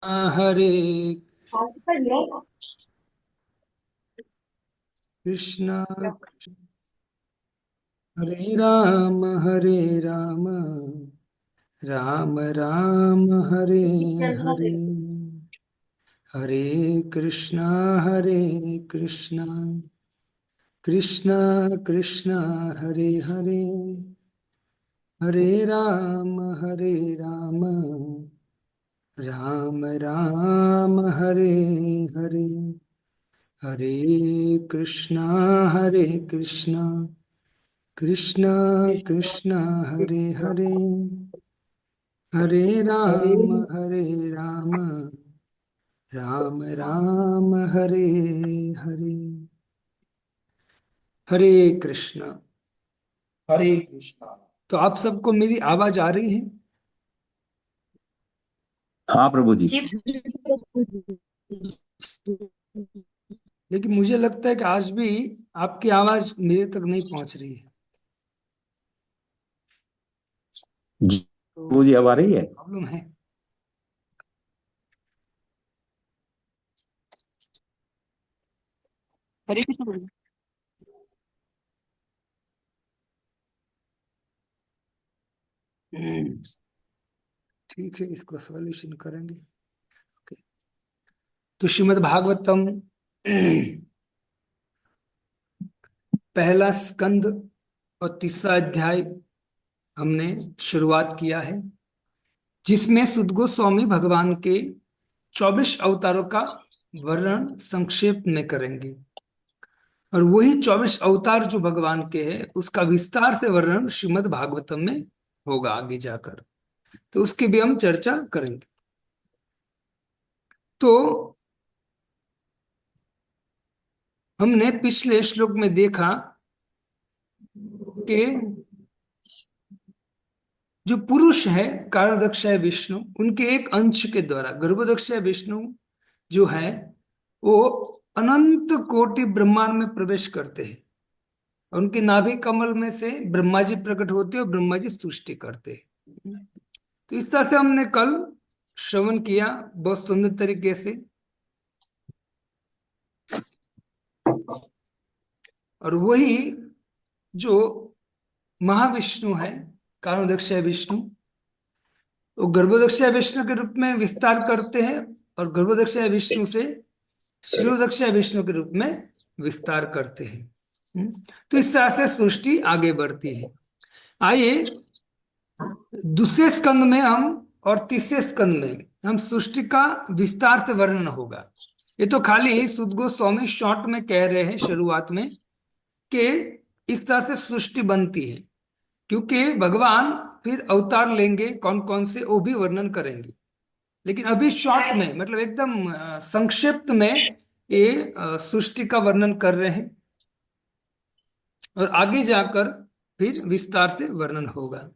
हरे कृष्णा हरे राम राम राम हरे हरे हरे कृष्णा हरे कृष्णा कृष्णा कृष्णा हरे हरे हरे राम राम राम हरे हरे हरे कृष्णा कृष्णा कृष्णा हरे हरे हरे राम राम राम हरे हरे हरे कृष्णा। हरे कृष्णा। तो आप सबको मेरी आवाज आ रही है? हाँ प्रभु जी। लेकिन मुझे लगता है कि आज भी आपकी आवाज मेरे तक नहीं पहुंच रही है। जी तो प्रभु जी, अब आ रही है। प्रॉब्लम है। हरे कृष्ण प्रभु। हम्म, ठीक है, इसको सॉल्यूशन करेंगे। ओके। तो श्रीमद् भागवतम पहला स्कंद और तीसरा अध्याय हमने शुरुआत किया है, जिसमें सुद गोस्वामी भगवान के 24 अवतारों का वर्णन संक्षेप में करेंगे। और वही 24 अवतार जो भगवान के हैं उसका विस्तार से वर्णन श्रीमद् भागवतम में होगा आगे जाकर। तो उसकी भी हम चर्चा करेंगे। तो हमने पिछले श्लोक में देखा कि जो पुरुष है कारणदक्षय विष्णु, उनके एक अंश के द्वारा गर्भोदक्षय विष्णु जो है वो अनंत कोटि ब्रह्मांड में प्रवेश करते हैं। और उनके नाभि कमल में से ब्रह्मा जी प्रकट होते हैं और ब्रह्मा जी सृष्टि करते हैं। तो इस तरह से हमने कल श्रवण किया बहुत सुंदर तरीके से। और वही जो महाविष्णु है कारणोदक्षय विष्णु, वो गर्भोदक्षय विष्णु के रूप में विस्तार करते हैं और गर्भोदक्षय विष्णु से क्षीरोदक्षय विष्णु के रूप में विस्तार करते हैं। तो इस तरह से सृष्टि आगे बढ़ती है। आइए दूसरे स्कंद में हम और तीसरे स्कंद में हम सृष्टि का विस्तार से वर्णन होगा। ये तो खाली सुद गोस्वामी शॉर्ट में कह रहे हैं शुरुआत में कि इस तरह से सृष्टि बनती है, क्योंकि भगवान फिर अवतार लेंगे कौन कौन से वो भी वर्णन करेंगे। लेकिन अभी शॉर्ट में मतलब एकदम संक्षिप्त में ये सृष्टि का वर्णन कर रहे हैं और आगे जाकर फिर विस्तार से वर्णन होगा।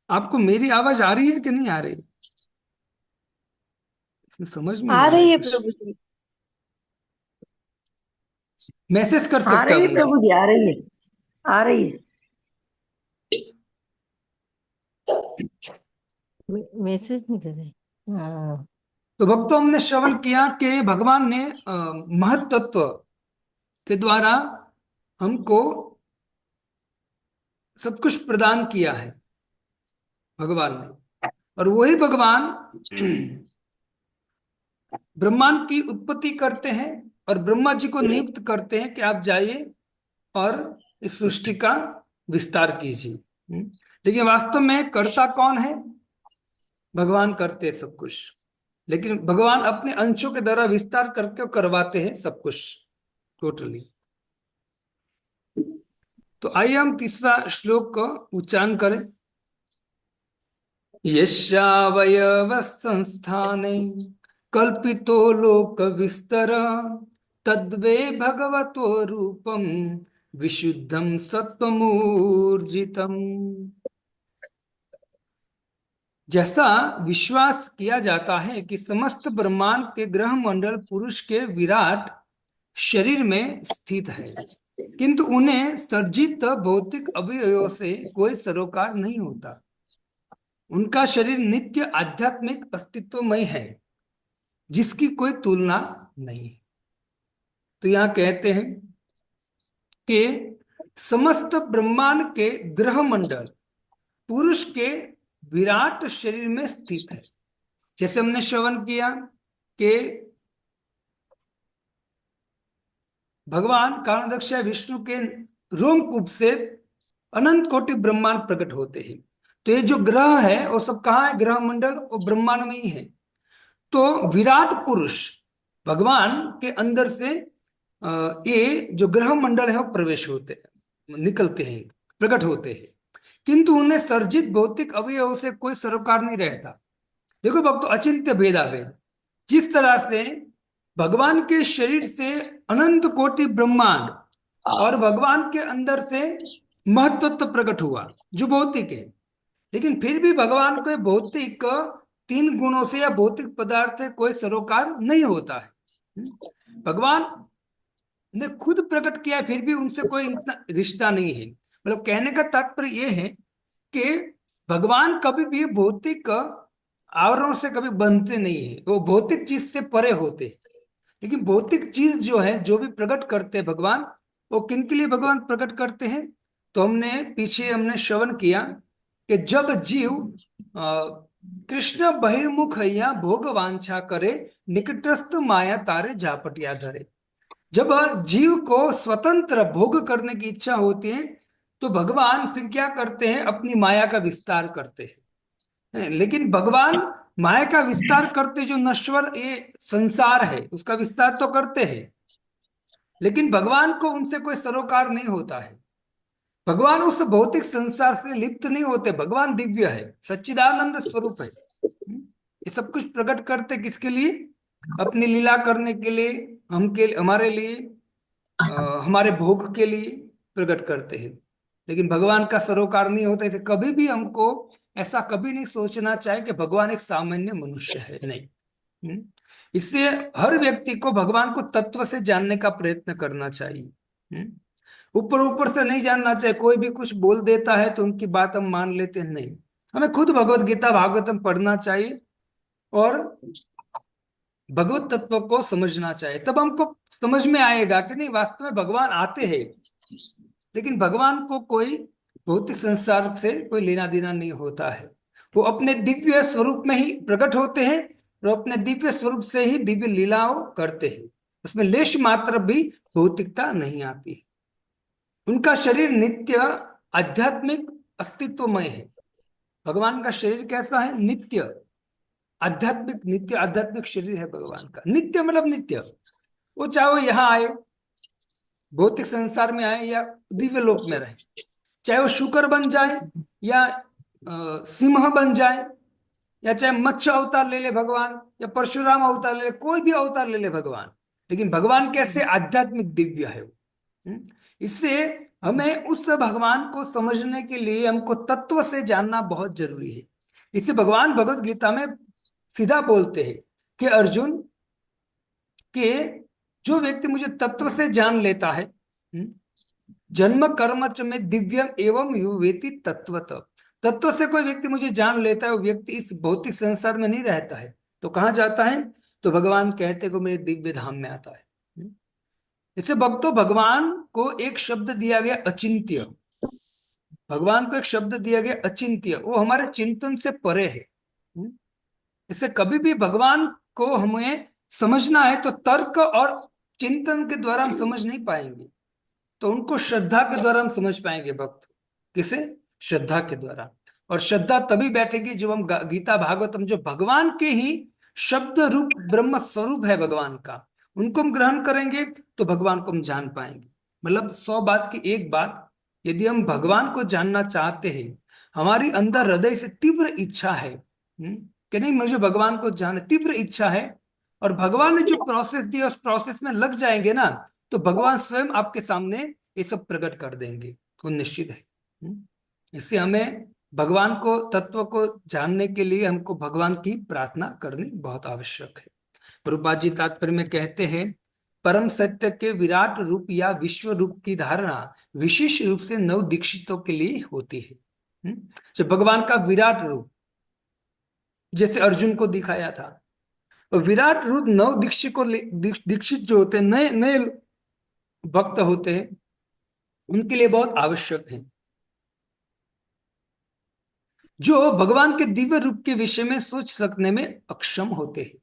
आपको मेरी आवाज आ रही है कि नहीं आ रही? इसमें समझ में आ नहीं आ रहा है रही है कुछ। प्रभु जी। मैसेज कर आ सकते रही हैं है आप मुझे। प्रभु जी, आ रही है। आ रही है। मैसेज नहीं कर रहे। हाँ। तो भक्तों, हमने श्रवण किया कि भगवान ने महत तत्व के द्वारा हमको सब कुछ प्रदान किया है भगवान ने। और वही भगवान ब्रह्मांड की उत्पत्ति करते हैं और ब्रह्मा जी को नियुक्त करते हैं कि आप जाइए और इस सृष्टि का विस्तार कीजिए। लेकिन वास्तव में कर्ता कौन है? भगवान करते हैं सब कुछ, लेकिन भगवान अपने अंशों के द्वारा विस्तार करके करवाते हैं सब कुछ टोटली। तो आइए हम तीसरा श्लोक का उच्चारण करें। यस्यावयव संस्थाने कल्पितो लोक विस्तर तद्वे भगवतो रूपम विशुद्धम सत्वमूर्जितम। जैसा विश्वास किया जाता है कि समस्त ब्रह्मांड के ग्रह मंडल पुरुष के विराट शरीर में स्थित है, किंतु उन्हें सर्जित भौतिक अवयवों से कोई सरोकार नहीं होता। उनका शरीर नित्य आध्यात्मिक अस्तित्वमय है, जिसकी कोई तुलना नहीं है। तो यहां कहते हैं कि समस्त ब्रह्मांड के ग्रह मंडल पुरुष के विराट शरीर में स्थित है। जैसे हमने श्रवण किया कि भगवान कारणोदक्ष विष्णु के रोमकूप से अनंत कोटि ब्रह्मांड प्रकट होते हैं। तो ये जो ग्रह है वो सब कहाँ है? ग्रह मंडल और ब्रह्मांड में ही है। तो विराट पुरुष भगवान के अंदर से ये जो ग्रह मंडल है वो प्रवेश होते हैं, निकलते हैं, प्रकट होते हैं, किंतु उन्हें सर्जित भौतिक अवयवों से कोई सरोकार नहीं रहता। देखो भक्तों, अचिंत्य भेदाभेद, जिस तरह से भगवान के शरीर से अनंत कोटि ब्रह्मांड और भगवान के अंदर से महत्त्व प्रकट हुआ जो भौतिक है, लेकिन फिर भी भगवान को भौतिक 3 गुणों से या भौतिक पदार्थ से कोई सरोकार नहीं होता है। भगवान ने खुद प्रकट किया, फिर भी उनसे कोई इतना रिश्ता नहीं है। मतलब कहने का तात्पर्य यह है कि भगवान कभी भी भौतिक आवरणों से कभी बनते नहीं है, वो भौतिक चीज से परे होते हैं। लेकिन भौतिक चीज जो है, जो भी प्रकट करते हैं भगवान, वो किन के लिए भगवान प्रकट करते हैं? तो हमने श्रवण किया कि जब जीव कृष्ण बहिर्मुख या भोग वांछा करे, निकटस्थ माया तारे झापटिया धरे। जब जीव को स्वतंत्र भोग करने की इच्छा होती है तो भगवान फिर क्या करते हैं? अपनी माया का विस्तार करते हैं। लेकिन भगवान माया का विस्तार करते, जो नश्वर ये संसार है उसका विस्तार तो करते हैं, लेकिन भगवान को उनसे कोई सरोकार नहीं होता है। भगवान उस भौतिक संसार से लिप्त नहीं होते। भगवान दिव्य है, सच्चिदानंद स्वरूप है। ये सब कुछ प्रकट करते किसके लिए? अपनी लीला करने के लिए, हमारे लिए, हमारे भोग के लिए प्रकट करते हैं। लेकिन भगवान का सरोकार नहीं होता। इसे कभी भी हमको ऐसा कभी नहीं सोचना चाहिए कि भगवान एक सामान्य मनुष्य है, नहीं। इससे हर व्यक्ति को भगवान को तत्व से जानने का प्रयत्न करना चाहिए। ऊपर ऊपर से नहीं जानना चाहिए। कोई भी कुछ बोल देता है तो उनकी बात हम मान लेते हैं, नहीं। हमें खुद भगवत गीता भागवतम पढ़ना चाहिए और भगवत तत्व को समझना चाहिए। तब हमको समझ में आएगा कि नहीं, वास्तव में भगवान आते हैं, लेकिन भगवान को कोई भौतिक संसार से कोई लेना देना नहीं होता है। वो अपने दिव्य स्वरूप में ही प्रकट होते हैं और अपने दिव्य स्वरूप से ही दिव्य लीलाओं करते हैं। उसमें लेश मात्र भी भौतिकता नहीं आती है। उनका शरीर नित्य आध्यात्मिक अस्तित्वमय है। भगवान का शरीर कैसा है? नित्य आध्यात्मिक, नित्य आध्यात्मिक शरीर है भगवान का। नित्य मतलब नित्य, वो चाहे वो यहाँ आए, भौतिक संसार में आए, या दिव्य लोक में रहे, चाहे वो शुकर बन जाए या सिंह बन जाए, या चाहे मत्स्य अवतार ले ले भगवान, या परशुराम अवतार ले ले, कोई भी अवतार ले ले भगवान, लेकिन भगवान कैसे? आध्यात्मिक दिव्य है वो। इससे हमें उस भगवान को समझने के लिए हमको तत्व से जानना बहुत जरूरी है। इससे भगवान भगवत गीता में सीधा बोलते हैं कि अर्जुन, के जो व्यक्ति मुझे तत्व से जान लेता है, जन्म कर्म च में दिव्यम एवं युवेति तत्वत। तत्व से कोई व्यक्ति मुझे जान लेता है, वो व्यक्ति इस भौतिक संसार में नहीं रहता है। तो कहाँ जाता है? तो भगवान कहते को मेरे दिव्य धाम में आता है। इससे भक्तों, भगवान को एक शब्द दिया गया अचिंत्य। भगवान को एक शब्द दिया गया अचिंत्य, वो हमारे चिंतन से परे है। इससे कभी भी भगवान को हमें समझना है तो तर्क और चिंतन के द्वारा हम समझ नहीं पाएंगे, तो उनको श्रद्धा के द्वारा हम समझ पाएंगे। भक्त किसे? श्रद्धा के द्वारा। और श्रद्धा तभी बैठेगी जब हम गीता भागवतम, जो भगवान के ही शब्द रूप ब्रह्म स्वरूप है भगवान का, उनको हम ग्रहण करेंगे तो भगवान को हम जान पाएंगे। मतलब 100 बात की एक बात, यदि हम भगवान को जानना चाहते हैं, हमारी अंदर हृदय से तीव्र इच्छा है कि नहीं मुझे भगवान को जानना, तीव्र इच्छा है, और भगवान ने जो प्रोसेस दिया उस प्रोसेस में लग जाएंगे ना, तो भगवान स्वयं आपके सामने ये सब प्रकट कर देंगे, वो निश्चित है। इससे हमें भगवान को, तत्व को जानने के लिए हमको भगवान की प्रार्थना करनी बहुत आवश्यक है। प्रभुपाद जी तात्पर्य में कहते हैं परम सत्य के विराट रूप या विश्व रूप की धारणा विशेष रूप से नव दीक्षितों के लिए होती है। जो भगवान का विराट रूप जैसे अर्जुन को दिखाया था, और विराट रूप नव दीक्षित को दीक्षित जो होते हैं, नए नए भक्त होते हैं, उनके लिए बहुत आवश्यक है। जो भगवान के दिव्य रूप के विषय में सोच सकने में अक्षम होते हैं।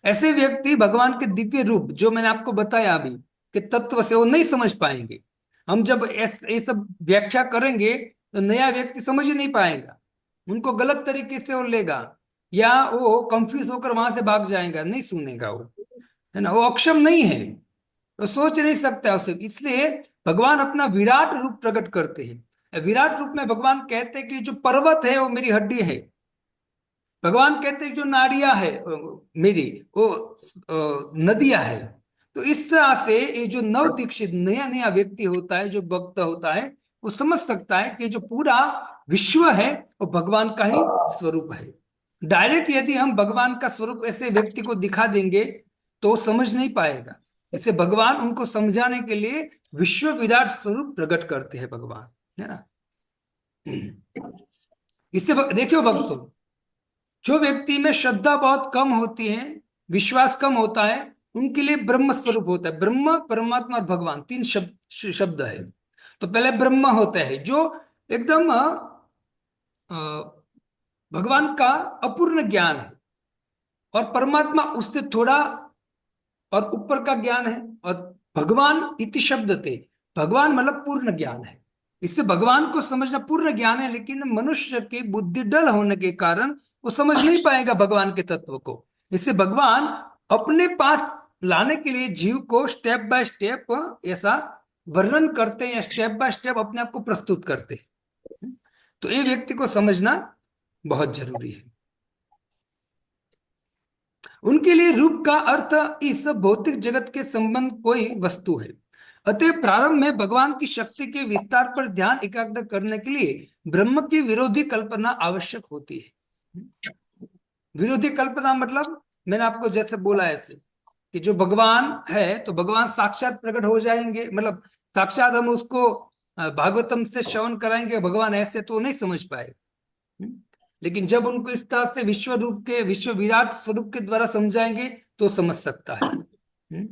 ऐसे व्यक्ति भगवान के दिव्य रूप जो मैंने आपको बताया अभी कि तत्व से वो नहीं समझ पाएंगे। हम जब ये सब व्याख्या करेंगे तो नया व्यक्ति समझ ही नहीं पाएगा, उनको गलत तरीके से वो लेगा, या वो कंफ्यूज होकर वहां से भाग जाएगा, नहीं सुनेगा वो, है ना। वो अक्षम नहीं है, वो सोच नहीं सकता उसे, इसलिए भगवान अपना विराट रूप प्रकट करते हैं। विराट रूप में भगवान कहते हैं कि जो पर्वत है वो मेरी हड्डी है। भगवान कहते हैं जो नाड़ियां है मेरी, वो नदियां है। तो इस तरह से ये जो नव दीक्षित नया नया व्यक्ति होता है, जो भक्त होता है, वो समझ सकता है कि जो पूरा विश्व है वो भगवान का ही स्वरूप है। डायरेक्ट यदि हम भगवान का स्वरूप ऐसे व्यक्ति को दिखा देंगे तो वो समझ नहीं पाएगा। इसे भगवान उनको समझाने के लिए विश्व विराट स्वरूप प्रकट करते हैं भगवान, है ना। इससे देखियो भक्तों, जो व्यक्ति में श्रद्धा बहुत कम होती है, विश्वास कम होता है, उनके लिए ब्रह्म स्वरूप होता है। ब्रह्म, परमात्मा और भगवान, तीन शब्द शब्द है। तो पहले ब्रह्म होता है जो एकदम भगवान का अपूर्ण ज्ञान है, और परमात्मा उससे थोड़ा और ऊपर का ज्ञान है, और भगवान इति शब्द थे, भगवान मतलब पूर्ण ज्ञान है। इससे भगवान को समझना पूर्ण ज्ञान है, लेकिन मनुष्य की बुद्धि डल होने के कारण वो समझ नहीं पाएगा भगवान के तत्व को। इससे भगवान अपने पास लाने के लिए जीव को स्टेप बाय स्टेप ऐसा वर्णन करते हैं, या स्टेप बाय स्टेप अपने आप को प्रस्तुत करते हैं। तो ये व्यक्ति को समझना बहुत जरूरी है। उनके लिए रूप का अर्थ इस भौतिक जगत के संबंध कोई वस्तु है। अतः प्रारंभ में भगवान की शक्ति के विस्तार पर ध्यान एकाग्र करने के लिए ब्रह्म की विरोधी कल्पना आवश्यक होती है। विरोधी कल्पना मतलब मैंने आपको जैसे बोला ऐसे कि जो भगवान है तो भगवान साक्षात प्रकट हो जाएंगे, मतलब साक्षात हम उसको भागवतम से श्रवण कराएंगे भगवान ऐसे, तो नहीं समझ पाए। लेकिन जब उनको इस तरह से विश्व रूप के, विश्व विराट स्वरूप के द्वारा समझाएंगे तो समझ सकता है।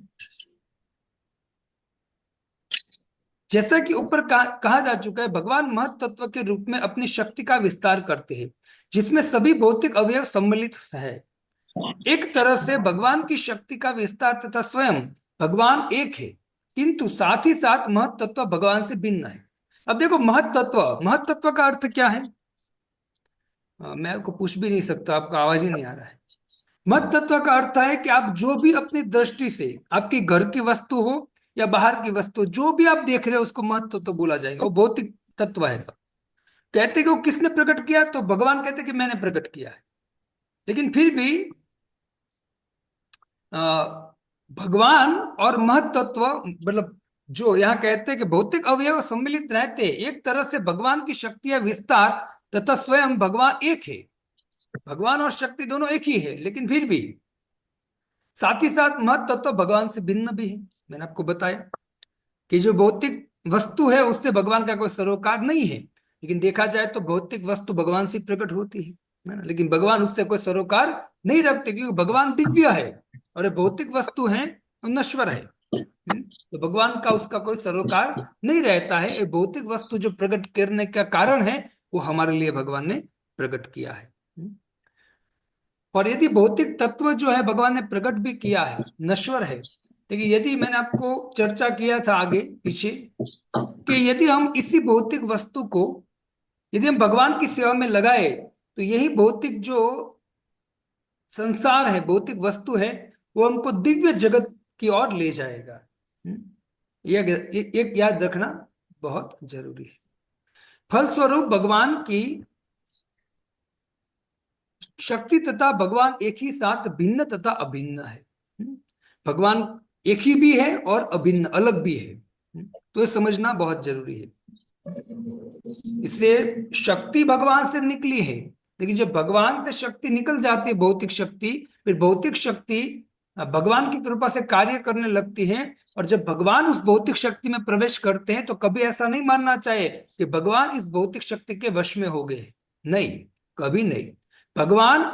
जैसा कि ऊपर कहा जा चुका है, भगवान महत तत्व के रूप में अपनी शक्ति का विस्तार करते हैं, जिसमें सभी भौतिक अवयव सम्मिलित है। एक तरह से भगवान की शक्ति का विस्तार तथा स्वयं भगवान एक है, किंतु साथ ही साथ महत तत्व भगवान से भिन्न है। अब देखो, महत तत्व का अर्थ क्या है? मैं आपको पूछ भी नहीं सकता, आपका आवाज ही नहीं आ रहा है। महत तत्व का अर्थ है कि आप जो भी अपनी दृष्टि से, आपकी घर की वस्तु हो या बाहर की वस्तु, जो भी आप देख रहे हो उसको महत तत्व बोला जाएगा। वो भौतिक तत्व है सब। कहते कि वो किसने प्रकट किया, तो भगवान कहते कि मैंने प्रकट किया है। लेकिन फिर भी भगवान और महत तत्व, मतलब जो यहाँ कहते हैं कि भौतिक अवयव सम्मिलित रहते, एक तरह से भगवान की शक्ति या विस्तार तथा स्वयं भगवान एक है। भगवान और शक्ति दोनों एक ही है, लेकिन फिर भी साथ ही साथ महत तत्व भगवान से भिन्न भी है। मैंने आपको बताया कि जो भौतिक वस्तु है उससे भगवान का कोई सरोकार नहीं है, लेकिन देखा जाए तो भौतिक वस्तु भगवान से प्रकट होती है ना। लेकिन भगवान उससे कोई सरोकार नहीं रखते, क्योंकि भगवान दिव्य है और ये भौतिक वस्तु है नश्वर है। तो भगवान का उसका कोई सरोकार नहीं रहता है। ये भौतिक वस्तु जो प्रकट करने का कारण है वो हमारे लिए भगवान ने प्रकट किया है। और यदि भौतिक तत्व जो है भगवान ने प्रकट भी किया है, नश्वर है, लेकिन यदि मैंने आपको चर्चा किया था आगे पीछे कि यदि हम इसी भौतिक वस्तु को यदि हम भगवान की सेवा में लगाए तो यही भौतिक जो संसार है, भौतिक वस्तु है, वो हमको दिव्य जगत की ओर ले जाएगा। एक याद रखना बहुत जरूरी है। फलस्वरूप भगवान की शक्ति तथा भगवान एक ही साथ भिन्न तथा अभिन्न है। भगवान एक ही भी है और अभिन्न, अलग भी है। तो ये समझना बहुत जरूरी है। इसलिए शक्ति भगवान से निकली है, लेकिन जब भगवान से शक्ति निकल जाती है, भौतिक शक्ति, फिर भौतिक शक्ति भगवान की कृपा से कार्य करने लगती हैं। और जब भगवान उस भौतिक शक्ति में प्रवेश करते हैं तो कभी ऐसा नहीं मानना चाहिए कि भगवान इस भौतिक शक्ति के वश में हो गए। नहीं, कभी नहीं। भगवान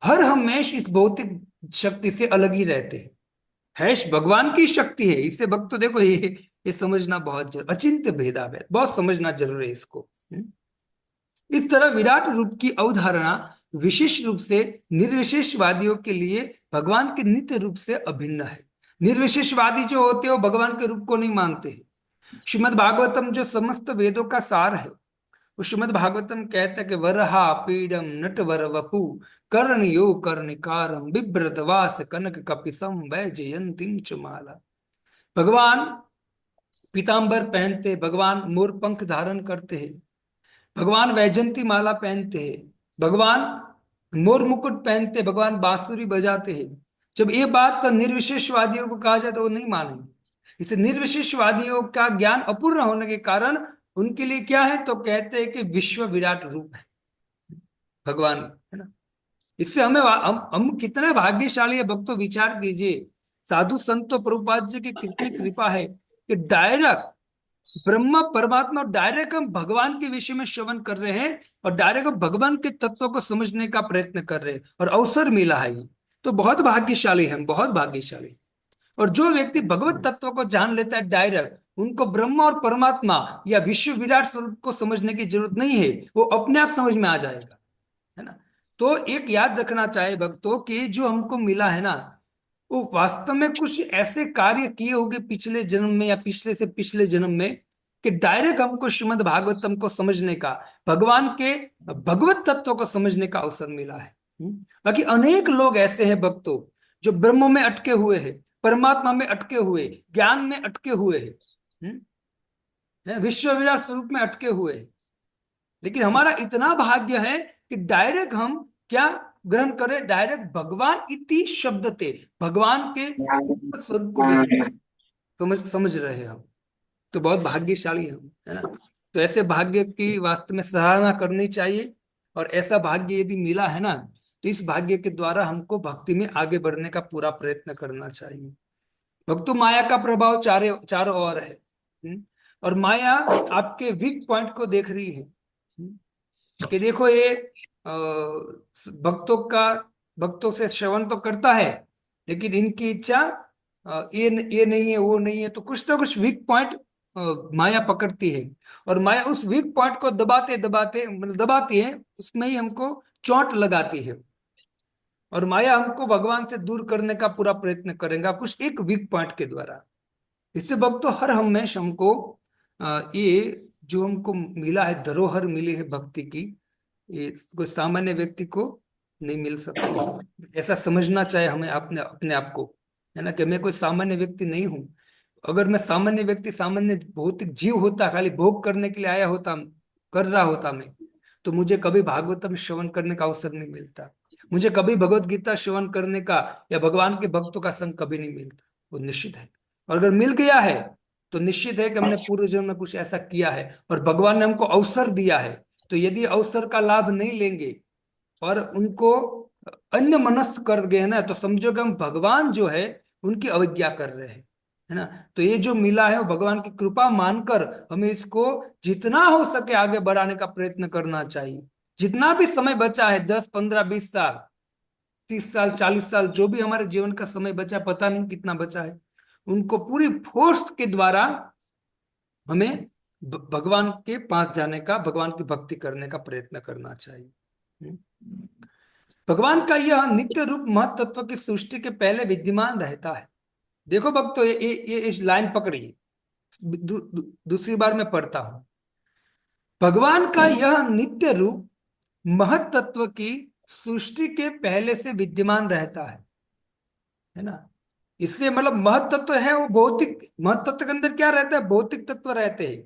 हर हमेश इस भौतिक शक्ति से अलग ही रहते हैं। भगवान की शक्ति है, इससे भक्त तो देखो ये समझना बहुत अचिंत्य भेदाभेद है, बहुत समझना जरूरी है इसको। इस तरह विराट रूप की अवधारणा विशेष रूप से निर्विशेषवादियों के लिए भगवान के नित्य रूप से अभिन्न है। निर्विशेषवादी जो होते हैं वो भगवान के रूप को नहीं मानते। श्रीमद् भागवतम जो समस्त वेदों का सार है, वो श्रीमद् भागवतम कहता है कि वरहा पीडम नटवर वपु कर्णयो कर्णिकारम बिभ्रतवास कनक कपिसम वैजयंतीम च माला। भगवान पीतांबर पहनते, भगवान मोर पंख धारण करते हैं, भगवान वैजंती माला पहनते हैं, भगवान मोर मुकुट पहनते, भगवान बांसुरी बजाते हैं। जब ये बात निर्विशेषवादियों को कहा जाए तो वो नहीं मानेंगे। इसे निर्विशेषवादियों का ज्ञान अपूर्ण होने के कारण उनके लिए क्या है, तो कहते हैं कि विश्व विराट रूप है भगवान, है ना। इससे हम कितने भाग्यशाली है भक्तों, विचार कीजिए। साधु संतों प्रभुपाद जी की कितनी कृपा है कि डायरेक्ट ब्रह्मा परमात्मा, डायरेक्ट हम भगवान के विषय में श्रवण कर रहे हैं और डायरेक्ट हम भगवान के तत्वों को समझने का प्रयत्न कर रहे हैं और अवसर मिला है ये। तो बहुत भाग्यशाली हैं, बहुत भाग्यशाली हैं। और जो व्यक्ति भगवत तत्व को जान लेता है डायरेक्ट, उनको ब्रह्म और परमात्मा या विश्व विराट स्वरूप को समझने की जरूरत नहीं है, वो अपने आप समझ में आ जाएगा, है ना। तो एक याद रखना चाहे भक्तों कि जो हमको मिला है ना, वो वास्तव में कुछ ऐसे कार्य किए होंगे पिछले जन्म में या पिछले से पिछले जन्म में कि डायरेक्ट हमको श्रीमद् भागवतम को समझने का, भगवान के भगवत तत्व को समझने का अवसर मिला है। बाकी अनेक लोग ऐसे हैं भक्तों जो ब्रह्म में अटके हुए हैं, परमात्मा में अटके हुए, ज्ञान में अटके हुए हैं, विश्व विराट स्वरूप में अटके हुए हैं। लेकिन हमारा इतना भाग्य है कि डायरेक्ट हम क्या ग्रहण करें, डायरेक्ट भगवान इति शब्द थे, भगवान के स्वरूप को देख समझ रहे हैं हम। तो बहुत भाग्यशाली हम, है ना। तो ऐसे भाग्य की वास्तव में सराहना करनी चाहिए। और ऐसा भाग्य यदि मिला है ना, तो इस भाग्य के द्वारा हमको भक्ति में आगे बढ़ने का पूरा प्रयत्न करना चाहिए। भक्तों, माया का प्रभाव चारों ओर है। और माया आपके वीक पॉइंट को देख रही है। कि देखो ये भक्तों से श्रवण तो करता है, लेकिन इनकी इच्छा ये नहीं है, वो नहीं है, तो कुछ ना कुछ वीक पॉइंट माया पकड़ती है। और माया उस वीक पॉइंट को दबाते दबाते मतलब दबाती है, उसमें ही हमको चोट लगाती है। और माया हमको भगवान से दूर करने का पूरा प्रयत्न करेगा कुछ एक वीक पॉइंट के द्वारा। इससे भक्तों हर हमेशा हमको ये जो हमको मिला है, धरोहर मिली है भक्ति की, ये कोई सामान्य व्यक्ति को नहीं मिल सकती है। ऐसा समझना चाहिए हमें अपने अपने आप को, है ना, कि मैं कोई सामान्य व्यक्ति नहीं हूँ। अगर मैं सामान्य व्यक्ति, सामान्य भौतिक जीव होता, खाली भोग करने के लिए आया होता, कर रहा होता मैं, तो मुझे कभी भागवतम श्रवण करने का अवसर नहीं मिलता, मुझे कभी भगवत गीता श्रवण करने का या भगवान के भक्तों का संग कभी नहीं मिलता। वो निश्चित है। और अगर मिल गया है तो निश्चित है कि हमने पूर्व जन्म में कुछ ऐसा किया है और भगवान ने हमको अवसर दिया है। तो यदि अवसर का लाभ नहीं लेंगे और उनको अन्य मनस्क कर गए ना, तो समझो कि हम भगवान जो है उनकी अवज्ञा कर रहे हैं, है ना। तो ये जो मिला है वो भगवान की कृपा मानकर हमें इसको जितना हो सके आगे बढ़ाने का प्रयत्न करना चाहिए। जितना भी समय बचा है, 10 15 20 साल, 30 साल, 40 साल, जो भी हमारे जीवन का समय बचा, पता नहीं कितना बचा है, उनको पूरी फोर्स के द्वारा हमें भगवान के पास जाने का, भगवान की भक्ति करने का प्रयत्न करना चाहिए। भगवान का यह नित्य रूप महत्त्व की सृष्टि के पहले विद्यमान रहता है। देखो भक्तों, ये इस लाइन पकड़िए, दूसरी बार मैं पढ़ता हूं। भगवान का यह नित्य रूप महत्त्व की सृष्टि के पहले से विद्यमान रहता है ना। इससे मतलब महत्त्व है वो भौतिक, महत्त्व के अंदर क्या रहता है, भौतिक तत्व रहते हैं।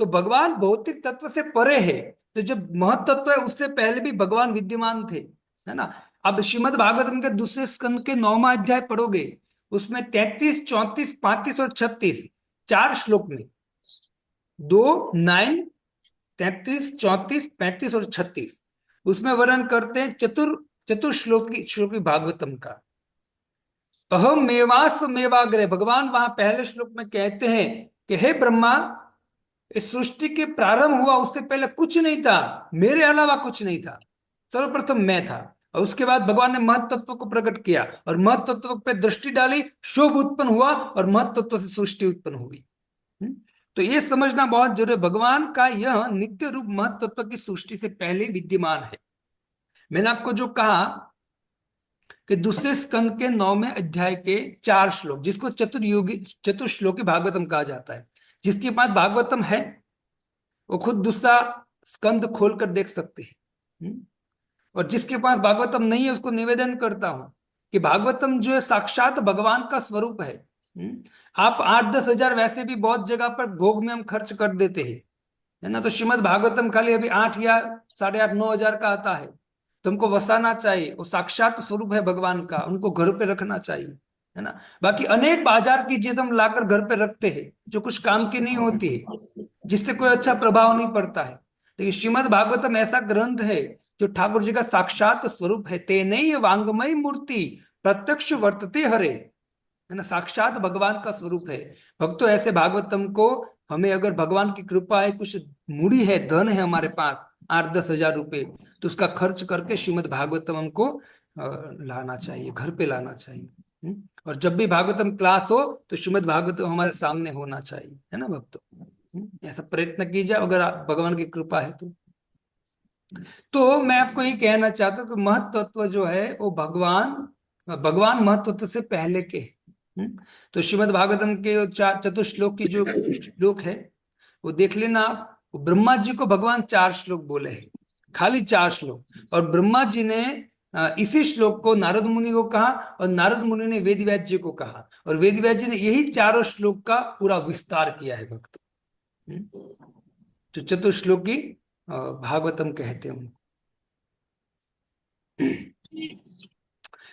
तो भगवान भौतिक तत्व से परे है। तो जब महत्त्व है उससे पहले भी भगवान विद्यमान थे, है ना। अब श्रीमद् भागवतम के दूसरे स्कंद के 9वां अध्याय पढ़ोगे, उसमें 33 34 35 और 36 4 श्लोक में, 2 9 33 34 35 और 36 उसमें वर्णन करते हैं चतुर श्लोकी भागवतम का। अहम मेवास मेवाग्रे, भगवान वहां पहले श्लोक में कहते हैं कि हे ब्रह्मा, इस सृष्टि के प्रारंभ हुआ उससे पहले कुछ नहीं था, मेरे अलावा कुछ नहीं था, सर्वप्रथम मैं था। और उसके बाद भगवान ने महत तत्व को प्रकट किया और महत तत्व पे दृष्टि डाली, शोभ उत्पन्न हुआ और महत तत्व से सृष्टि उत्पन्न हुई। हम्म? तो ये समझना बहुत जरूरी है, भगवान का यह नित्य रूप महत तत्व की सृष्टि से पहले विद्यमान है। मैंने आपको जो कहा कि दूसरे स्कंद के 9वें अध्याय के 4 श्लोक, जिसको चतुर्युगी चतुश्लोकी भागवतम कहा जाता है, जिसके पास भागवतम है वो खुद दूसरा स्कंद खोलकर देख सकते हैं। और जिसके पास भागवतम नहीं है उसको निवेदन करता हूं कि भागवतम जो है साक्षात भगवान का स्वरूप है। आप 8-10 हजार वैसे भी बहुत जगह पर भोग में हम खर्च कर देते हैं, है ना, तो श्रीमद् भागवतम खाली अभी 8 या 8.5-9 हजार का आता है। तो हमको वसाना चाहिए, वो साक्षात स्वरूप है भगवान का, उनको घर पे रखना चाहिए, है ना। बाकी अनेक बाजार की चीज हम लाकर घर पे रखते हैं जो कुछ काम की नहीं होती है, जिससे कोई अच्छा प्रभाव नहीं पड़ता है। लेकिन श्रीमद् भागवतम ऐसा ग्रंथ है जो ठाकुर जी का साक्षात स्वरूप है। तेने वांगमयी मूर्ति प्रत्यक्ष वर्तते हरे, है ना, साक्षात भगवान का स्वरूप है। भक्तों, ऐसे भागवतम को हमें, अगर भगवान की कृपा है, कुछ मूड़ी है, धन है हमारे पास 8-10 हजार रुपए, तो उसका खर्च करके श्रीमद् भागवतम हमको लाना चाहिए, घर पे लाना चाहिए। और जब भी भागवतम क्लास हो तो श्रीमद् भागवतम हमारे सामने होना चाहिए, है ना भक्तों। ऐसा प्रयत्न कीजिए अगर भगवान की कृपा है तो मैं आपको ये कहना चाहता हूँ कि महत्त्व जो है वो भगवान भगवान महत्त्व से पहले के हैं। तो श्रीमद् भागवतम के चतुश्लोक की जो श्लोक है वो देख लेना आप। ब्रह्मा जी को भगवान 4 श्लोक बोले हैं, खाली 4 श्लोक। और ब्रह्मा जी ने इसी श्लोक को नारद मुनि को कहा और नारद मुनि ने वेद व्यास जी को कहा, और वेद व्यास जी ने यही 4 श्लोक का पूरा विस्तार किया है भक्तों। तो चतुश्लोकी भागवतम कहते हैं उनको।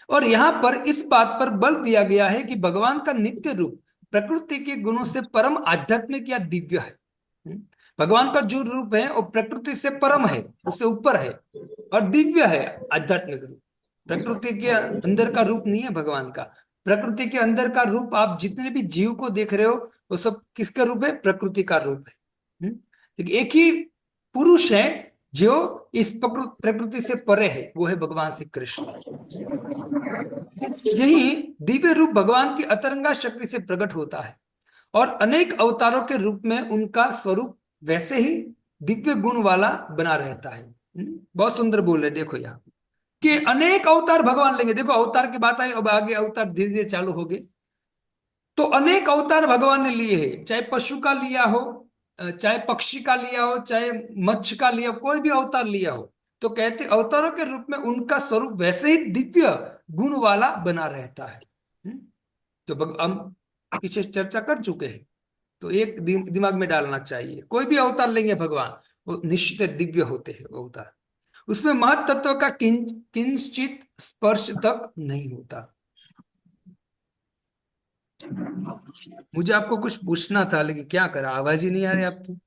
और यहां पर इस बात पर बल दिया गया है कि भगवान का नित्य रूप प्रकृति के गुणों से परम आध्यात्मिक या दिव्य है। भगवान का जो रूप है वो प्रकृति से परम है, उससे ऊपर है और दिव्य है, आध्यात्मिक रूप। प्रकृति के अंदर का रूप नहीं है भगवान का। प्रकृति के अंदर का रूप आप जितने भी जीव को देख रहे हो वो सब किसका रूप है? प्रकृति का रूप है। लेकिन एक ही पुरुष है जो इस प्रकृति से परे है, वो है भगवान श्री कृष्ण। यही दिव्य रूप भगवान की अतरंगा शक्ति से प्रकट होता है और अनेक अवतारों के रूप में उनका स्वरूप वैसे ही दिव्य गुण वाला बना रहता है। बहुत सुंदर बोल रहे, देखो यहाँ कि अनेक अवतार भगवान लेंगे। देखो अवतार की बात आई, अब आगे अवतार धीरे धीरे चालू हो गए। तो अनेक अवतार भगवान ने लिए हैं, चाहे पशु का लिया हो, चाहे पक्षी का लिया हो, चाहे मत्स्य का लिया हो, कोई भी अवतार लिया हो, तो कहते अवतारों के रूप में उनका स्वरूप वैसे ही दिव्य गुण वाला बना रहता है। तो हम पीछे चर्चा कर चुके हैं, तो एक दिमाग में डालना चाहिए, कोई भी अवतार लेंगे भगवान वो निश्चित दिव्य होते हैं अवतार। उसमें महत तत्व का किंचित स्पर्श तक नहीं होता। मुझे आपको कुछ पूछना था लेकिन क्या करा, आवाज ही नहीं आ रही आपकी।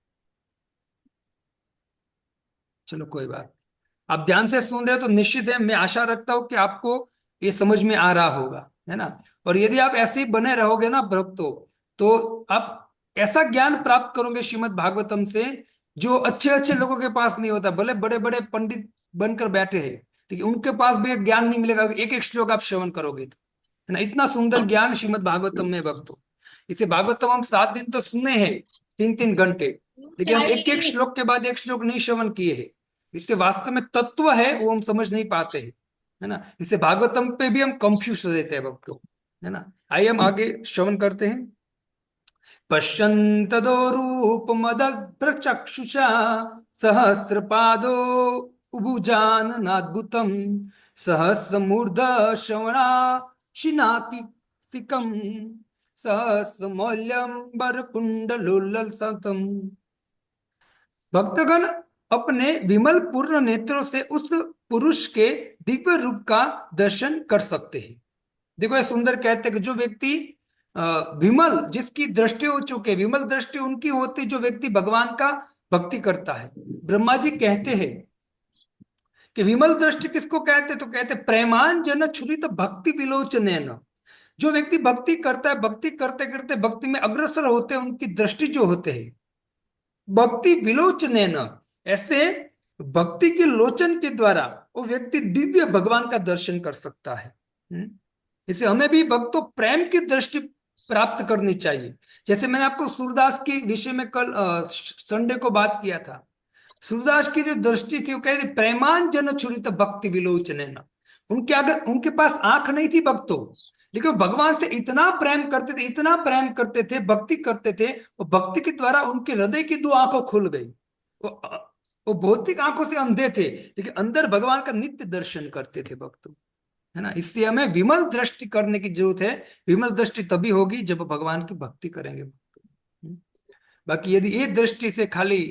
चलो कोई बात, आप ध्यान से सुन रहे हो तो निश्चित है, मैं आशा रखता हूं कि आपको ये समझ में आ रहा होगा, है ना। और यदि आप ऐसे ही बने रहोगे ना भक्तों, तो आप ऐसा ज्ञान प्राप्त करोगे श्रीमद् भागवतम से जो अच्छे अच्छे लोगों के पास नहीं होता। भले बड़े बड़े पंडित बनकर बैठे हैं लेकिन उनके पास भी एक ज्ञान नहीं मिलेगा। एक एक श्लोक आप श्रवण करोगे तो, है ना, इतना सुंदर ज्ञान श्रीमद् भागवतम में भक्तों। इसे भागवतम हम 7 दिन तो सुने हैं, 3-3 घंटे, लेकिन हम एक एक श्लोक के बाद एक श्लोक नहीं श्रवण किए हैं। इससे वास्तव में तत्व है वो हम समझ नहीं पाते हैं, है ना। इससे भागवतम पे भी हम कंफ्यूज रहते हैं भक्तों, है ना। आइए हम आगे श्रवण करते हैं। पश्यन्तदो रूपमदभ्रचक्षुषा सहस्रपादो उभुजाननाद्भुतम् सहस्रमूर्ध श्रवणा शिनातिकम् सहस्रमौल्यं वरकुण्डलोलसतम्। भक्तगण अपने विमल पूर्ण नेत्रों से उस पुरुष के दिव्य रूप का दर्शन कर सकते हैं। देखो ये सुंदर कहते हैं कि जो व्यक्ति विमल, जिसकी दृष्टि हो चुके, विमल दृष्टि उनकी होती जो व्यक्ति भगवान का भक्ति करता है। ब्रह्मा जी कहते हैं कि विमल दृष्टि किसको कहते, तो कहते प्रेमांजन छुरित भक्ति विलोचनैन, जो व्यक्ति भक्ति करता है, भक्ति करते करते भक्ति में अग्रसर होते हैं, उनकी दृष्टि जो होते हैं भक्ति विलोचनेन, ऐसे भक्ति के लोचन के द्वारा वो व्यक्ति दिव्य भगवान का दर्शन कर सकता है। इसे हमें भी भक्तों प्रेम की दृष्टि प्राप्त करनी चाहिए। जैसे मैंने आपको सूरदास के विषय में कल संडे को बात किया था। सूरदास की जो दृष्टि थी वो कहती प्रेमांजन छुरित भक्ति विलोचनेन। उनके अगर उनके पास आंख नहीं थी भक्तों, लेकिन भगवान से इतना प्रेम करते थे, इतना प्रेम करते थे, भक्ति करते थे, और भक्ति के द्वारा उनके हृदय की दो आंखें खुल गई। वो वो भौतिक आंखों से अंधे थे, लेकिन अंदर भगवान का नित्य दर्शन करते थे भक्तों, है ना। इससे हमें विमल दृष्टि करने की जरूरत है। विमल दृष्टि तभी होगी जब भगवान की भक्ति करेंगे। बाकी यदि ये दृष्टि से खाली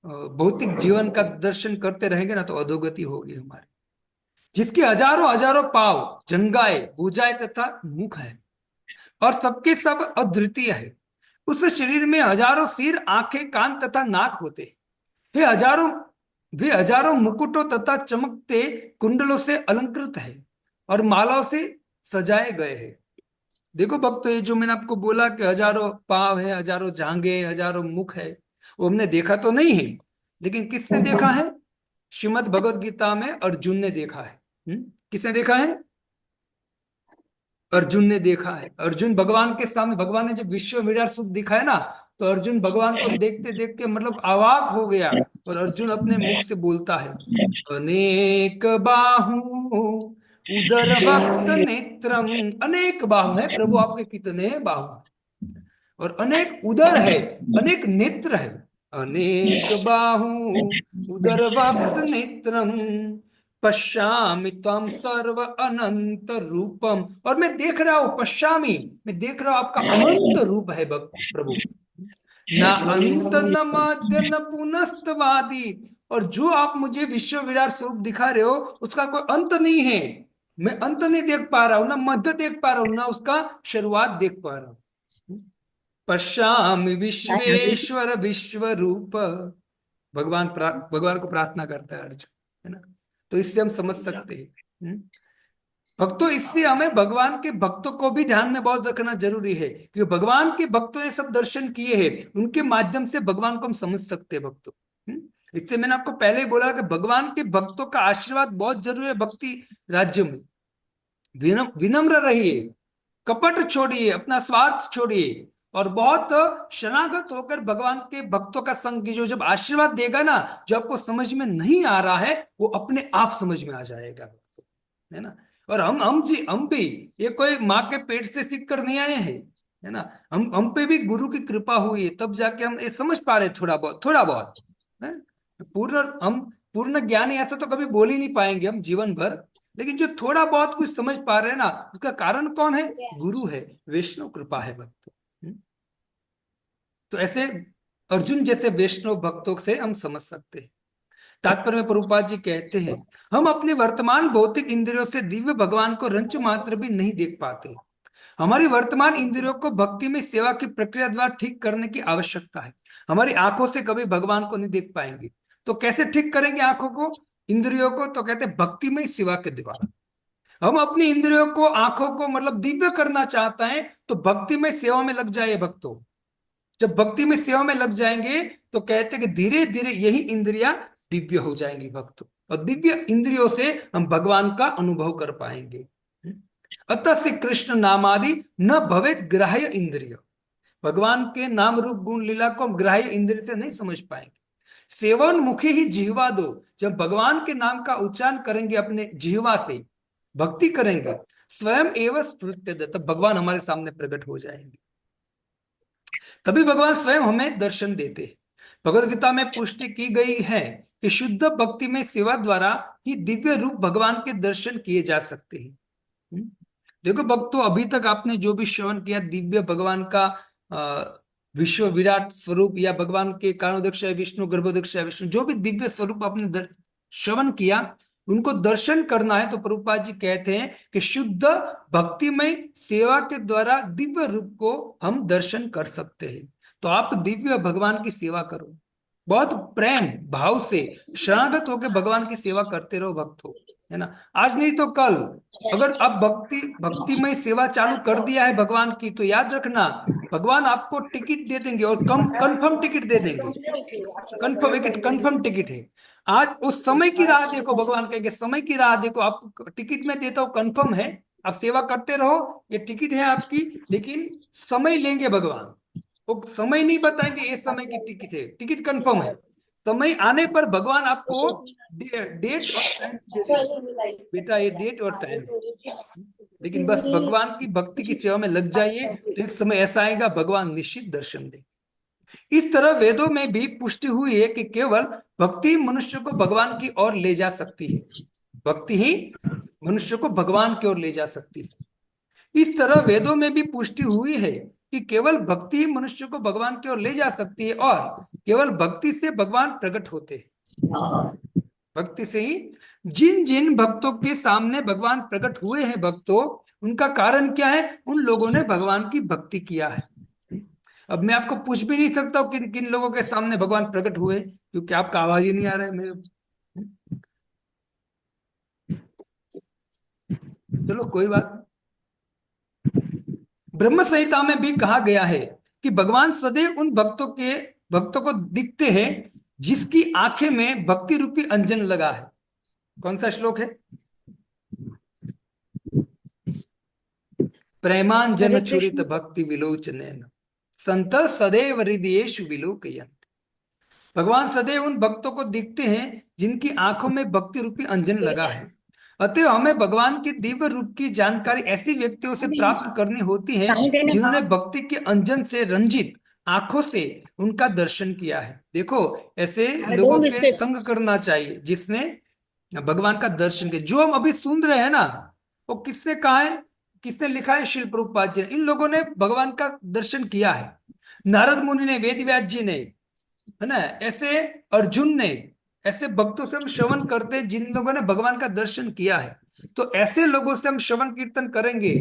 भौतिक जीवन का दर्शन करते रहेंगे ना, तो अधोगति होगी हमारी। जिसके हजारों हजारों पाव, जंगाए, भुजाएं तथा मुख है और सबके सब अद्वितीय है, उस शरीर में हजारों सिर, आंखें, कान तथा नाक होते हैं। वे हजारों मुकुटों तथा चमकते कुंडलों से अलंकृत है और मालाओं से सजाए गए हैं। देखो भक्तों, ये जो मैंने आपको बोला कि हजारों पाव है, हजारों जांघें, हजारों मुख है, वो हमने देखा तो नहीं है, लेकिन किसने देखा है? श्रीमद् भगवद गीता में अर्जुन ने देखा है। किसने देखा है? अर्जुन ने देखा है। अर्जुन भगवान के सामने, भगवान ने जब विश्व विराट स्वरूप दिखाया ना, तो अर्जुन भगवान को देखते देखते मतलब अवाक हो गया, और अर्जुन अपने मुख से बोलता है अनेक बाहु उदर वक्त नेत्रम। अनेक बाहु है प्रभु आपके, कितने बाहु हैं, और अनेक उदर है, अनेक नेत्र है। अनेक बाहु उदर वक्त नेत्रम पश्यामि त्वं सर्व अनंत रूपम। और मैं देख रहा हूं, पश्यामि, मैं देख रहा हूं आपका अनंत रूप है प्रभु। न अंत न मध्य न पुनस्तवादी। और जो आप मुझे विश्व विराट स्वरूप दिखा रहे हो उसका कोई अंत नहीं है। मैं अंत नहीं देख पा रहा हूं, ना मध्य देख पा रहा हूं, ना उसका शुरुआत देख पा रहा हूं। पश्यामि विश्वेश्वर विश्व रूप। भगवान को प्रार्थना करता है अर्जुन, है ना। तो इससे हम समझ सकते हैं भक्तों, इससे हमें भगवान के भक्तों को भी ध्यान में बहुत रखना जरूरी है, क्योंकि भगवान के भक्तों ने सब दर्शन किए हैं, उनके माध्यम से भगवान को हम समझ सकते हैं भक्तों। इससे मैंने आपको पहले ही बोला कि भगवान के भक्तों का आशीर्वाद बहुत जरूरी है। भक्ति राज्य में विनम्र रहिए, कपट छोड़िए, अपना स्वार्थ छोड़िए, और बहुत शरणागत होकर भगवान के भक्तों का संग कीजिए। जब आशीर्वाद देगा ना, जो आपको समझ में नहीं आ रहा है वो अपने आप समझ में आ जाएगा, है ना। और हम भी ये कोई माँ के पेट से सीख कर नहीं आए हैं, है ना। हम पे भी गुरु की कृपा हुई है, तब जाके हम ये समझ पा रहे थोड़ा बहुत है। हम पूर्ण ज्ञानी ऐसा तो कभी बोल ही नहीं पाएंगे हम जीवन भर, लेकिन जो थोड़ा बहुत कुछ समझ पा रहे हैं ना, उसका कारण कौन है? गुरु है, वैष्णव कृपा है भक्तों। तो ऐसे अर्जुन जैसे वैष्णव भक्तों से हम समझ सकते हैं। तात्पर्य में प्रभुपाद जी कहते हैं, हम अपने वर्तमान भौतिक इंद्रियों से दिव्य भगवान को रंच मात्र भी नहीं देख पाते। हमारी वर्तमान इंद्रियों को भक्ति में सेवा की प्रक्रिया द्वारा ठीक करने की आवश्यकता है। हमारी आंखों से कभी भगवान को नहीं देख पाएंगे, तो कैसे ठीक करेंगे आंखों को, इंद्रियों को? तो कहते हैं भक्ति में सेवा के द्वारा। हम अपनी इंद्रियों को, आंखों को मतलब दिव्य करना चाहते हैं, तो भक्ति में सेवा में लग जाए भक्तों। जब भक्ति में सेवा में लग जाएंगे तो कहते हैं कि धीरे धीरे यही इंद्रियां दिव्य हो जाएंगी भक्तों, और दिव्य इंद्रियों से हम भगवान का अनुभव कर पाएंगे। अतः से कृष्ण नामादि न भवेत ग्राह्य इंद्रिय। भगवान के नाम रूप गुण लीला को हम ग्राह्य इंद्रिय से नहीं समझ पाएंगे। सेवन मुखे ही जिह्वा दो। जब भगवान के नाम का उच्चारण करेंगे अपने जिह्वा से, भक्ति करेंगे, स्वयं एवं स्फुरते, तब भगवान हमारे सामने प्रकट हो जाएंगे। तभी भगवान स्वयं हमें दर्शन देते हैं। भगवद गीता में पुष्टि की गई है कि शुद्ध भक्ति में सेवा द्वारा ही दिव्य रूप भगवान के दर्शन किए जा सकते हैं। देखो भक्तों, अभी तक आपने जो भी श्रवण किया दिव्य भगवान का विश्व विराट स्वरूप, या भगवान के कारणोदक्ष विष्णु, गर्भोदक्ष विष्णु, जो भी दिव्य स्वरूप आपने श्रवण किया, उनको दर्शन करना है तो प्रभुपाद जी कहते हैं कि शुद्ध भक्तिमय सेवा के द्वारा दिव्य रूप को हम दर्शन कर सकते हैं। तो आप दिव्य भगवान की सेवा करो, बहुत प्रेम भाव से शरणागत होकर भगवान की सेवा करते रहो भक्तों। है ना। आज नहीं तो कल अगर आप भक्तिमय सेवा चालू कर दिया है भगवान की, तो याद रखना भगवान आपको टिकट दे देंगे, और कंफर्म टिकट दे देंगे। कंफर्म एक कंफर्म टिकट है। आज उस समय की राह देखो, भगवान कहेंगे समय की राह देखो, आप टिकट में देता हूं, कंफर्म है, आप सेवा करते रहो, ये टिकट है आपकी। लेकिन समय लेंगे भगवान, वो समय नहीं बताएंगे ये समय की टिकट है, टिकट कंफर्म है। समय आने पर भगवान आपको डेट और टाइम दे देंगे, बेटा ये डेट और टाइम है। लेकिन बस भगवान की भक्ति की सेवा में लग जाइए, तो एक समय ऐसा आएगा भगवान निश्चित दर्शन देंगे। इस तरह वेदों में भी पुष्टि हुई है कि केवल भक्ति मनुष्य को भगवान की ओर ले जा सकती है। भक्ति ही मनुष्य को भगवान की ओर ले जा सकती है। इस तरह वेदों में भी पुष्टि हुई है कि केवल भक्ति ही मनुष्य को भगवान की ओर ले जा सकती है, और केवल भक्ति से भगवान प्रकट होते हैं। भक्ति से ही जिन जिन भक्तों के सामने भगवान प्रकट हुए हैं भक्तों, उनका कारण क्या है? उन लोगों ने भगवान की भक्ति किया है। अब मैं आपको पूछ भी नहीं सकता हूँ किन किन लोगों के सामने भगवान प्रकट हुए, क्योंकि आपका आवाज ही नहीं आ रहा है मेरे। चलो कोई बात नहीं। ब्रह्म संहिता में भी कहा गया है कि भगवान सदैव उन भक्तों को दिखते हैं जिसकी आंखें में भक्ति रूपी अंजन लगा है। कौन सा श्लोक है? प्रेमांजन छुरित भक्ति विलोचन संत सदैव हृदयेषु विलोकयन्ति। भगवान सदैव उन भक्तों को दिखते हैं जिनकी आंखों में भक्ति रूपी अंजन लगा है। अतः हमें भगवान की दिव्य रूप की जानकारी ऐसी व्यक्तियों से प्राप्त करनी होती है जिन्होंने भक्ति के अंजन से रंजित आंखों से उनका दर्शन किया है। देखो ऐसे लोगों के संग करना चाहिए जिसने भगवान का दर्शन किया। जो हम अभी सुन रहे हैं ना, वो किसने कहा है, किसने लिखा है? शिल प्रभुपाद जी ने। इन लोगों ने भगवान का दर्शन किया है। नारद मुनि ने, वेद व्यास जी ने, है ना, ऐसे अर्जुन ने, ऐसे भक्तों से हम श्रवण करते हैं जिन लोगों ने भगवान का दर्शन किया है। तो ऐसे लोगों से हम श्रवण कीर्तन करेंगे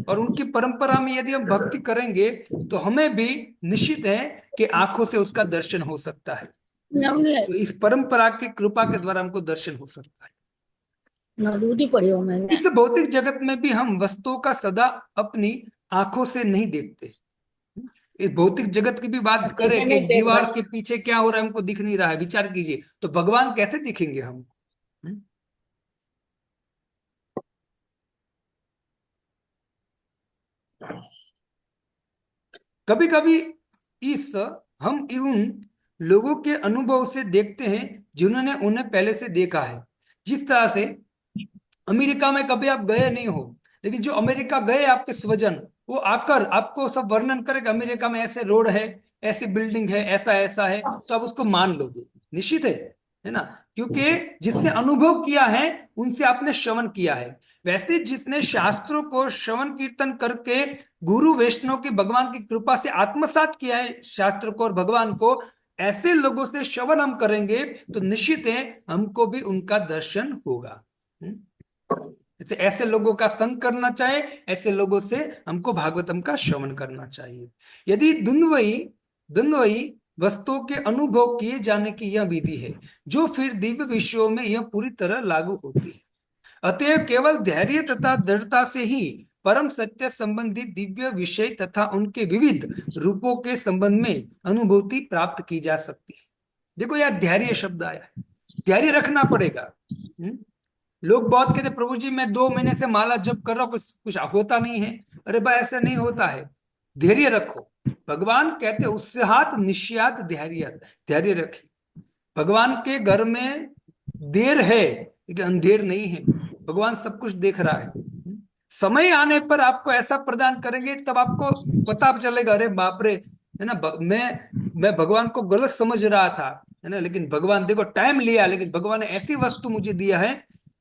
और उनकी परंपरा में यदि हम भक्ति करेंगे, तो हमें भी निश्चित है कि आंखों से उसका दर्शन हो सकता है। तो इस परंपरा की कृपा के द्वारा हमको दर्शन हो सकता है। इस भौतिक जगत में भी हम वस्तुओं का सदा अपनी आंखों से नहीं देखते। इस भौतिक जगत की भी बात करें कि दीवार के पीछे क्या हो रहा है हमको दिख नहीं रहा है, विचार कीजिए, तो भगवान कैसे दिखेंगे हमको? कभी कभी इस हम उन लोगों के अनुभव से देखते हैं जिन्होंने उन्हें पहले से देखा है। जिस तरह से अमेरिका में कभी आप गए नहीं हो, लेकिन जो अमेरिका गए आपके स्वजन, वो आकर आपको सब वर्णन करेगा अमेरिका में ऐसे रोड है, ऐसी बिल्डिंग है, ऐसा ऐसा है, तो आप उसको मान लोगे, निश्चित है ना। क्योंकि जिसने अनुभव किया है उनसे आपने श्रवण किया है। वैसे जिसने शास्त्रों को श्रवण कीर्तन करके गुरु वैष्णव की भगवान की कृपा से आत्मसात किया है शास्त्र को और भगवान को, ऐसे लोगों से श्रवण हम करेंगे तो निश्चित है हमको भी उनका दर्शन होगा। ऐसे लोगों का संग करना चाहिए, ऐसे लोगों से हमको भागवतम का श्रवण करना चाहिए। यदि द्वंद्वई वस्तुओं के अनुभव किए जाने की यह विधि है, जो फिर दिव्य विषयों में यह पूरी तरह लागू होती है। अतएव केवल धैर्य तथा दृढ़ता से ही परम सत्य संबंधी दिव्य विषय तथा उनके विविध रूपों के संबंध में अनुभूति प्राप्त की जा सकती है। देखो यार, धैर्य शब्द आया है, धैर्य रखना पड़ेगा। लोग बहुत कहते प्रभु जी मैं 2 महीने से माला जप कर रहा हूं, कुछ कुछ होता नहीं है। अरे भाई ऐसा नहीं होता है, धैर्य रखो। भगवान कहते उत्साहात निश्चयात धैर्य, धैर्य रखे। भगवान के घर में देर है लेकिन अंधेर नहीं है, भगवान सब कुछ देख रहा है। समय आने पर आपको ऐसा प्रदान करेंगे तब आपको पता चलेगा, अरे बाप रे, है ना, मैं भगवान को गलत समझ रहा था, है ना। लेकिन भगवान देखो टाइम लिया, लेकिन भगवान ने ऐसी वस्तु मुझे दिया है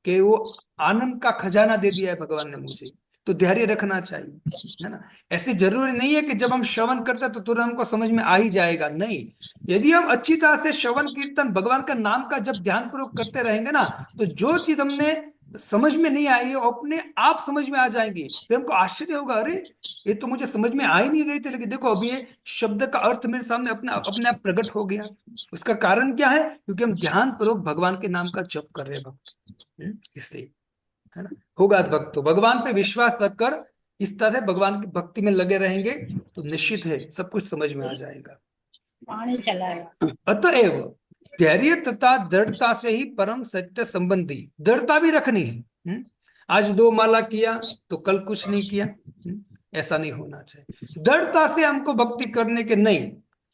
कि वो आनंद का खजाना दे दिया है भगवान ने मुझे। तो धैर्य रखना चाहिए, है ना। ऐसे जरूरी नहीं है कि जब हम श्रवण करते हैं तो तुरंत हमको समझ में आ ही जाएगा, नहीं। यदि हम अच्छी तरह से श्रवण कीर्तन भगवान का नाम का जब ध्यान पूर्वक करते रहेंगे ना, तो जो चीज हमने समझ में नहीं आई वो अपने आप समझ में आ जाएंगी। फिर हमको आश्चर्य होगा, अरे ये तो मुझे समझ में आ ही नहीं रही थी, लेकिन देखो अभी ये शब्द का अर्थ मेरे सामने अपने आप प्रकट हो गया। उसका कारण क्या है? क्योंकि हम ध्यान पूर्वक भगवान के नाम का जप कर रहे हैं भक्त, इसलिए। है ना। होगा भक्त तो भगवान पे विश्वास रखकर इस तरह से भगवान की भक्ति में लगे रहेंगे तो निश्चित है सब कुछ समझ में आ जाएगा। पानी चला है। अतएव धैर्य तथा दृढ़ता से ही परम सत्य संबंधी, दृढ़ता भी रखनी है। आज 2 माला किया तो कल कुछ नहीं किया, ऐसा नहीं होना चाहिए। दृढ़ता से हमको भक्ति करने के, नहीं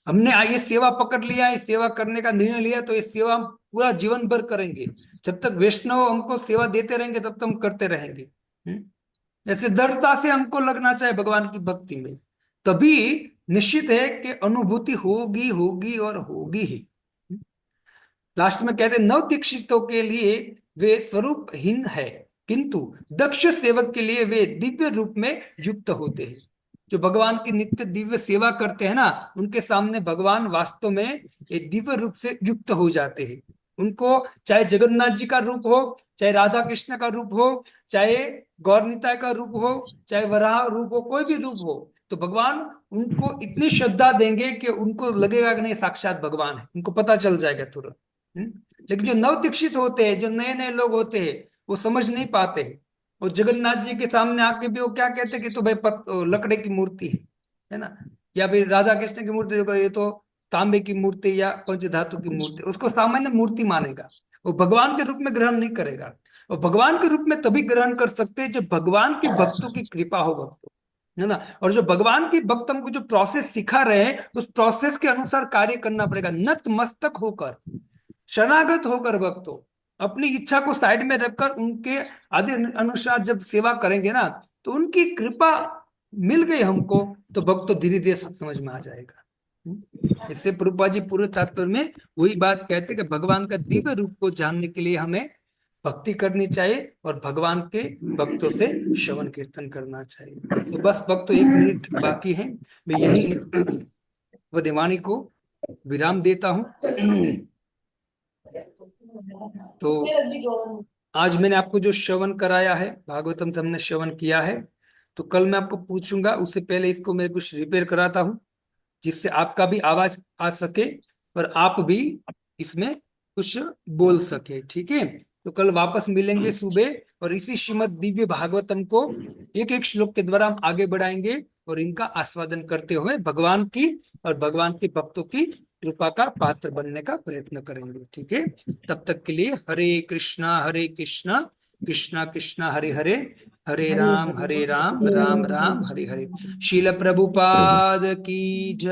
हमने ये सेवा पकड़ लिया, इस सेवा करने का निर्णय लिया तो ये सेवा हम पूरा जीवन भर करेंगे। जब तक वैष्णव हमको सेवा देते रहेंगे तब तक हम करते रहेंगे। ऐसे दृढ़ता से हमको लगना चाहिए भगवान की भक्ति में, तभी निश्चित है कि अनुभूति होगी होगी और होगी ही। लास्ट में कहते नव दीक्षितों के लिए वे स्वरूपहीन है, किंतु दक्ष सेवक के लिए वे दिव्य रूप में युक्त होते हैं। जो भगवान की नित्य दिव्य सेवा करते हैं ना, उनके सामने भगवान वास्तव में एक दिव्य रूप से युक्त हो जाते हैं। उनको चाहे जगन्नाथ जी का रूप हो, चाहे राधा कृष्ण का रूप हो, चाहे गौर निताय का रूप हो, चाहे वराह रूप हो, कोई भी रूप हो, तो भगवान उनको इतनी श्रद्धा देंगे कि उनको लगेगा कि नहीं साक्षात भगवान है, उनको पता चल जाएगा तुरंत। लेकिन जो नव दीक्षित होते हैं, जो नए नए लोग होते हैं, वो समझ नहीं पाते हैं। और जगन्नाथ जी के सामने आके भी वो क्या कहते हैं कि तो भाई लकड़े की मूर्ति है ना, या फिर राधा कृष्ण की मूर्ति, ये तो तांबे की मूर्ति या पंचधातु की मूर्ति, उसको सामान्य मूर्ति मानेगा, वो भगवान के रूप में ग्रहण नहीं करेगा। और भगवान के रूप में तभी ग्रहण कर सकते हैं जब भगवान के भक्तों की कृपा हो भक्तों, है ना। और जो भगवान की भक्त हमको जो प्रोसेस सिखा रहे हैं उस प्रोसेस के अनुसार कार्य करना पड़ेगा, नतमस्तक होकर, शरणागत होकर भक्तों, अपनी इच्छा को साइड में रखकर उनके आदि अनुसार जब सेवा करेंगे ना, तो उनकी कृपा मिल गई हमको, तो भक्त तो धीरे धीरे सब समझ में आ जाएगा। इससे प्रभुपाद जी पूरे तात्पर्य में वही बात कहते कि भगवान का दिव्य रूप को जानने के लिए हमें भक्ति करनी चाहिए और भगवान के भक्तों से श्रवण कीर्तन करना चाहिए। तो बस भक्तों 1 मिनट बाकी है, मैं यही वदिवाणी को विराम देता हूँ। तो आज मैंने आपको जो श्रवण कराया है, भागवतम से हमने श्रवण किया है, तो कल मैं आपको पूछूंगा, उससे पहले इसको मैं कुछ रिपेयर कराता हूँ जिससे आपका भी आवाज आ सके और आप भी इसमें कुछ बोल सके, ठीक है। तो कल वापस मिलेंगे सुबह और इसी श्रीमद् दिव्य भागवतम को एक एक श्लोक के द्वारा हम आगे बढ़ाएंगे और इनका आस्वादन करते हुए भगवान की और भगवान के भक्तों की कृपा का पात्र बनने का प्रयत्न करेंगे, ठीक है। तब तक के लिए हरे कृष्णा कृष्णा कृष्णा हरे हरे, हरे राम राम राम हरे हरे। शील प्रभुपाद की जय।